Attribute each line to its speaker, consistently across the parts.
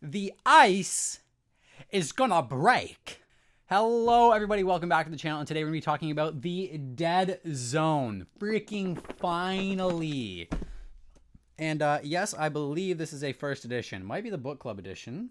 Speaker 1: The ice is gonna break. Hello, everybody. Welcome back to the channel. And today we're gonna be talking about the Dead Zone. Freaking finally. And yes, I believe this is a first edition. Might be the book club edition.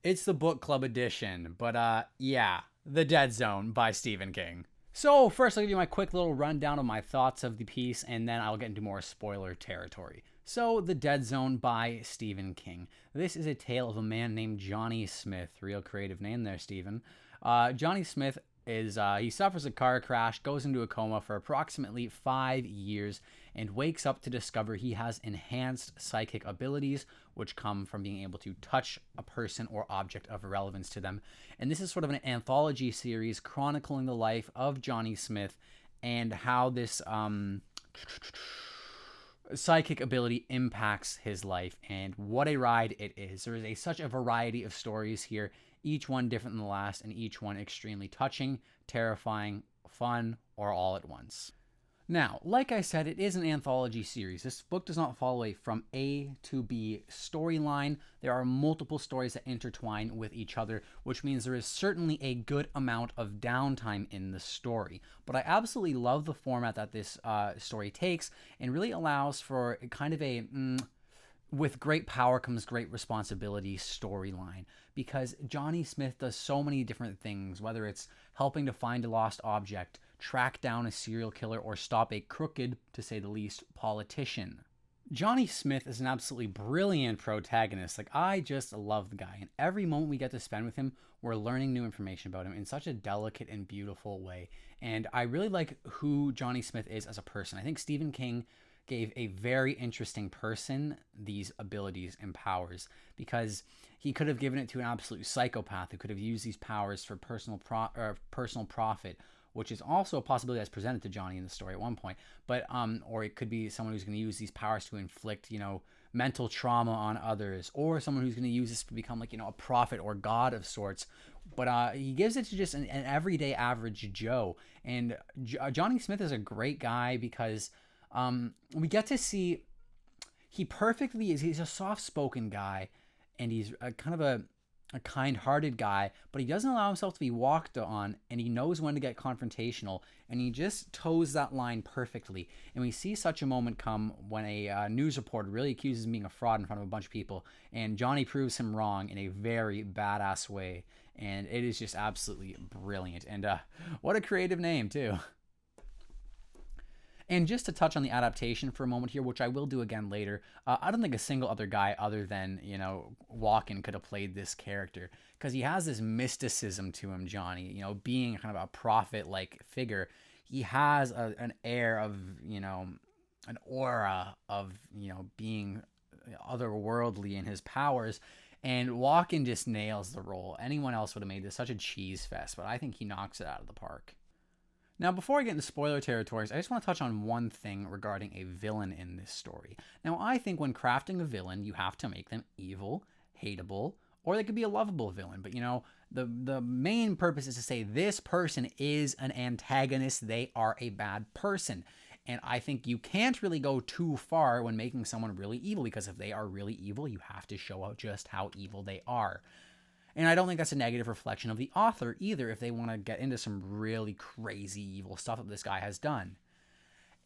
Speaker 1: It's the book club edition. But yeah, The Dead Zone by Stephen King. So first I'll give you my quick little rundown of my thoughts of the piece, and then I'll get into more spoiler territory. So, The Dead Zone by Stephen King. This is a tale of a man named Johnny Smith. Real creative name there, Stephen. Johnny Smith is, he suffers a car crash, goes into a coma for approximately 5 years, and wakes up to discover he has enhanced psychic abilities, which come from being able to touch a person or object of relevance to them. And this is sort of an anthology series chronicling the life of Johnny Smith and how this, psychic ability impacts his life, and what a ride it is. There is such a variety of stories here, each one different than the last, and each one extremely touching, terrifying, fun, or all at once. Now, like I said, it is an anthology series. This book does not follow a from A to B storyline. There are multiple stories that intertwine with each other, which means there is certainly a good amount of downtime in the story. But I absolutely love the format that this story takes, and really allows for kind of a with great power comes great responsibility storyline, because Johnny Smith does so many different things, whether it's helping to find a lost object, track down a serial killer, or stop a crooked, to say the least, politician. Johnny Smith is an absolutely brilliant protagonist. Like, I just love the guy, and every moment we get to spend with him, we're learning new information about him in such a delicate and beautiful way. And I really like who Johnny Smith is as a person. I think Stephen King gave a very interesting person these abilities and powers, because he could have given it to an absolute psychopath who could have used these powers for personal profit, which is also a possibility that's presented to Johnny in the story at one point. But or it could be someone who's going to use these powers to inflict, mental trauma on others, or someone who's going to use this to become like, a prophet or god of sorts. But he gives it to just an everyday average Joe. And Johnny Smith is a great guy because we get to see he perfectly is. He's a soft-spoken guy, and he's kind of a kind-hearted guy, but he doesn't allow himself to be walked on, and he knows when to get confrontational, and he just toes that line perfectly. And we see such a moment come when a news reporter really accuses him of being a fraud in front of a bunch of people, and Johnny proves him wrong in a very badass way, and it is just absolutely brilliant. And what a creative name, too. And just to touch on the adaptation for a moment here, which I will do again later, I don't think a single other guy other than, Walken could have played this character, because he has this mysticism to him, Johnny, being kind of a prophet-like figure. He has an air of, an aura of, being otherworldly in his powers, and Walken just nails the role. Anyone else would have made this such a cheese fest, but I think he knocks it out of the park. Now, before I get into spoiler territories, I just want to touch on one thing regarding a villain in this story. Now, I think when crafting a villain, you have to make them evil, hateable, or they could be a lovable villain. But, the main purpose is to say this person is an antagonist. They are a bad person. And I think you can't really go too far when making someone really evil, because if they are really evil, you have to show out just how evil they are. And I don't think that's a negative reflection of the author either, if they want to get into some really crazy evil stuff that this guy has done.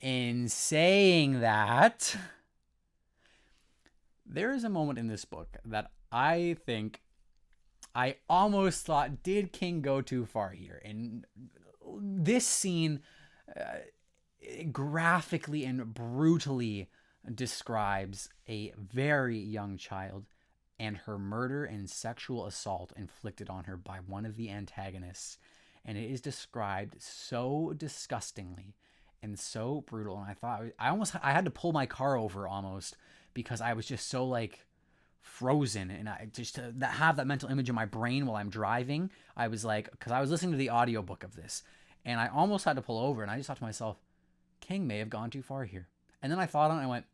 Speaker 1: In saying that, there is a moment in this book that I think I almost thought, did King go too far here? And this scene graphically and brutally describes a very young child and her murder and sexual assault inflicted on her by one of the antagonists. And it is described so disgustingly and so brutal. And I thought, I had to pull my car over almost, because I was just so frozen. And I just to have that mental image in my brain while I'm driving, I was because I was listening to the audiobook of this, and I almost had to pull over. And I just thought to myself, King may have gone too far here. And then I thought on it and I went,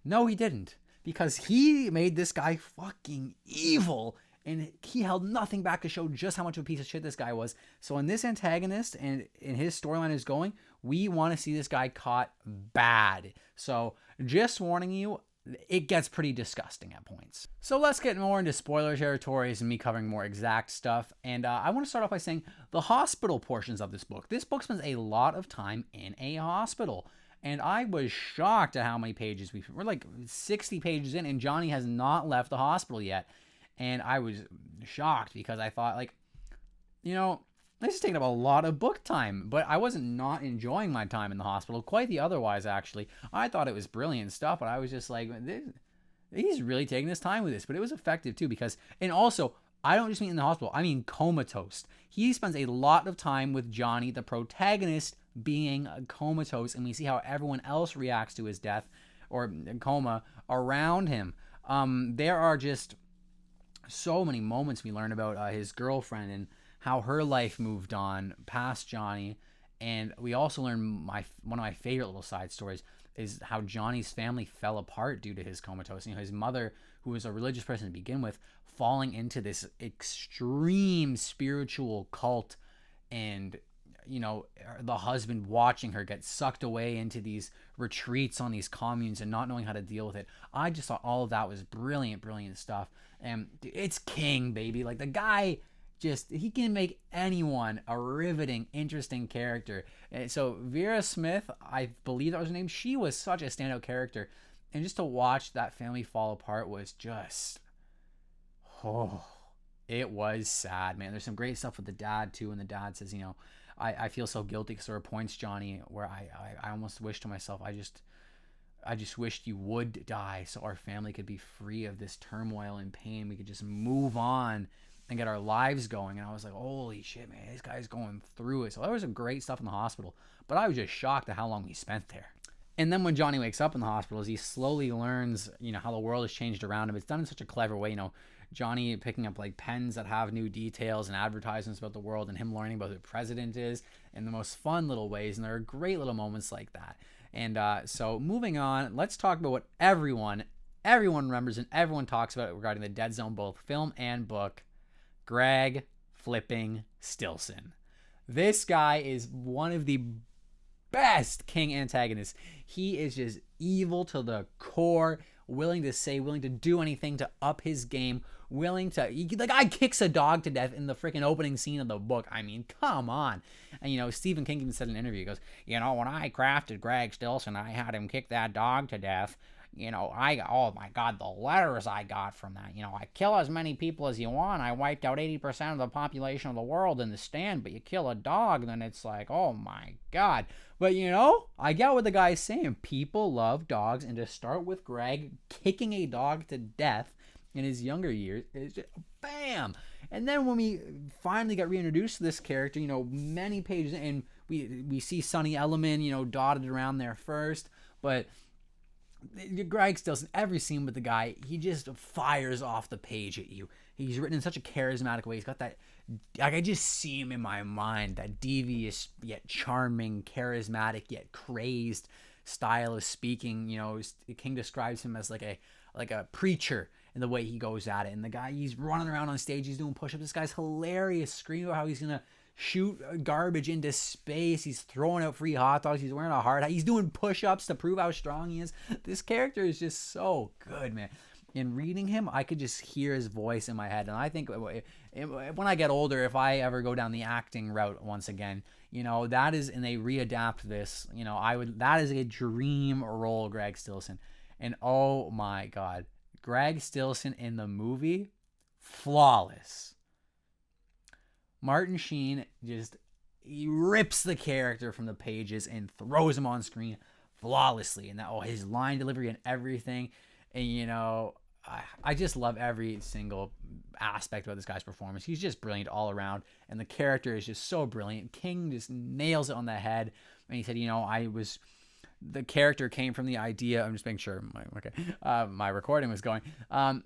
Speaker 1: no, he didn't. Because he made this guy fucking evil, and he held nothing back to show just how much of a piece of shit this guy was. So in this antagonist and in his storyline is going, we want to see this guy caught bad. So just warning you, it gets pretty disgusting at points. So let's get more into spoiler territories and me covering more exact stuff. And I want to start off by saying the hospital portions of this book. This book spends a lot of time in a hospital. And I was shocked at how many pages we're like 60 pages in, and Johnny has not left the hospital yet. And I was shocked because I thought, like, you know, this is taking up a lot of book time, but I wasn't not enjoying my time in the hospital. Quite the otherwise, actually. I thought it was brilliant stuff, but I was just like, he's really taking his time with this. But it was effective, too, because, and also, I don't just mean in the hospital, I mean comatose. He spends a lot of time with Johnny, the protagonist, being comatose, and we see how everyone else reacts to his death, or coma, around him. There are just so many moments we learn about his girlfriend and how her life moved on past Johnny. And we also learn one of my favorite little side stories is how Johnny's family fell apart due to his comatose. You know, his mother, who was a religious person to begin with, falling into this extreme spiritual cult, and, you know, the husband watching her get sucked away into these retreats on these communes and not knowing how to deal with it. I just thought all of that was brilliant stuff. And it's King, baby. Like, the guy, he can make anyone a riveting, interesting character. And so Vera Smith, I believe that was her name, she was such a standout character. And just to watch that family fall apart was just, it was sad, man. There's some great stuff with the dad, too. And the dad says, you know, I feel so guilty, because there are points, Johnny, where I almost wish to myself, I just wished you would die so our family could be free of this turmoil and pain. We could just move on and get our lives going. And I was like, holy shit, man, this guy's going through it. So there was some great stuff in the hospital, but I was just shocked at how long he spent there. And then when Johnny wakes up in the hospital, as he slowly learns, you know, how the world has changed around him, it's done in such a clever way. You know, Johnny picking up like pens that have new details and advertisements about the world, and him learning about who the president is in the most fun little ways. And there are great little moments like that. And so moving on, let's talk about what everyone remembers and everyone talks about regarding the Dead Zone, both film and book. Greg flipping Stillson. This guy is one of the best King antagonists. He is just evil to the core, willing to do anything to up his game, the guy kicks a dog to death in the freaking opening scene of the book. I mean, come on. And, you know, Stephen King even said in an interview, he goes, you know, when I crafted Greg Stillson, I had him kick that dog to death. You know, oh my God, the letters I got from that. You know, I kill as many people as you want. I wiped out 80% of the population of the world in The Stand, but you kill a dog, then it's like, oh my God. But, you know, I get what the guy's saying. People love dogs, and to start with Greg kicking a dog to death in his younger years is just bam. And then when we finally get reintroduced to this character, you know, many pages, and we see Sonny Elliman, you know, dotted around there first, but Greg Stillson, every scene with the guy, he just fires off the page at you. He's written in such a charismatic way. He's got that, like, I just see him in my mind, that devious yet charming, charismatic yet crazed style of speaking. You know, King describes him as like a preacher in the way he goes at it. And the guy, he's running around on stage, he's doing push-ups. This guy's hilarious, screaming about how he's gonna shoot garbage into space. He's throwing out free hot dogs. He's wearing a hard hat. He's doing push-ups to prove how strong he is. This character is just so good, man. In reading him, I could just hear his voice in my head. And I think when I get older, if I ever go down the acting route once again, you know, that is, and they readapt this, you know, that is a dream role, Greg Stillson. And oh my God, Greg Stillson in the movie, flawless. Martin Sheen he rips the character from the pages and throws him on screen flawlessly. And his line delivery and everything. And, you know, I just love every single aspect about this guy's performance. He's just brilliant all around. And the character is just so brilliant. King just nails it on the head. And he said, you know, the character came from the idea, I'm just making sure my recording was going.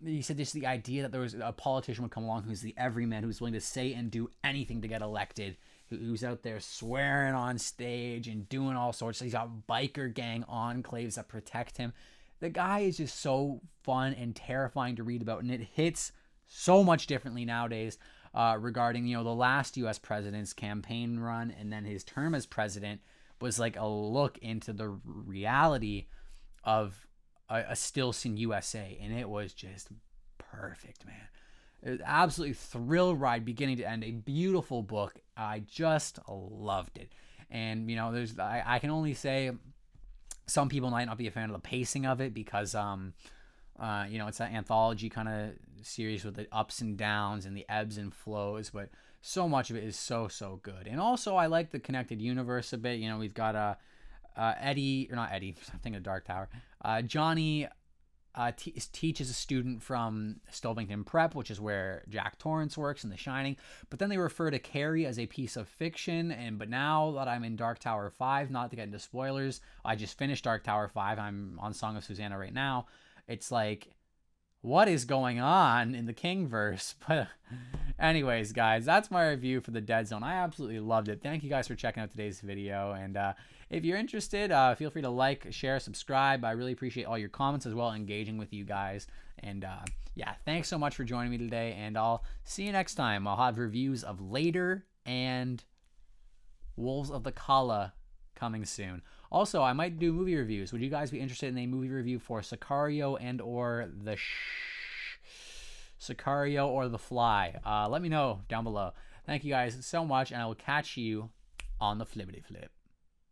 Speaker 1: He said just the idea that there was a politician would come along who's the everyman, who's willing to say and do anything to get elected, who's out there swearing on stage and doing all sorts. He's got biker gang enclaves that protect him. The guy is just so fun and terrifying to read about, and it hits so much differently nowadays regarding, you know, the last U.S. president's campaign run and then his term as president was like a look into the reality of a still scene USA, and it was just perfect, man. It was absolutely thrill ride, beginning to end. A beautiful book. I just loved it. And you know, I can only say some people might not be a fan of the pacing of it because you know, it's that anthology kind of series with the ups and downs and the ebbs and flows, but so much of it is so good. And also, I like the connected universe a bit. You know, we've got Eddie, or not Eddie, I'm thinking of Dark Tower. Johnny teaches a student from Stovington Prep, which is where Jack Torrance works in The Shining. But then they refer to Carrie as a piece of fiction. But now that I'm in Dark Tower 5, not to get into spoilers, I just finished Dark Tower 5. I'm on Song of Susanna right now. It's like, what is going on in the Kingverse? But anyways, guys, that's my review for the Dead Zone. I absolutely loved it. Thank you guys for checking out today's video. And if you're interested, feel free to like, share, subscribe. I really appreciate all your comments as well, engaging with you guys. And yeah, thanks so much for joining me today. And I'll see you next time. I'll have reviews of Later and Wolves of the Kala coming soon. Also, I might do movie reviews. Would you guys be interested in a movie review for Sicario and or the Sicario or The Fly? Let me know down below. Thank you guys so much, and I will catch you on the flippity flip.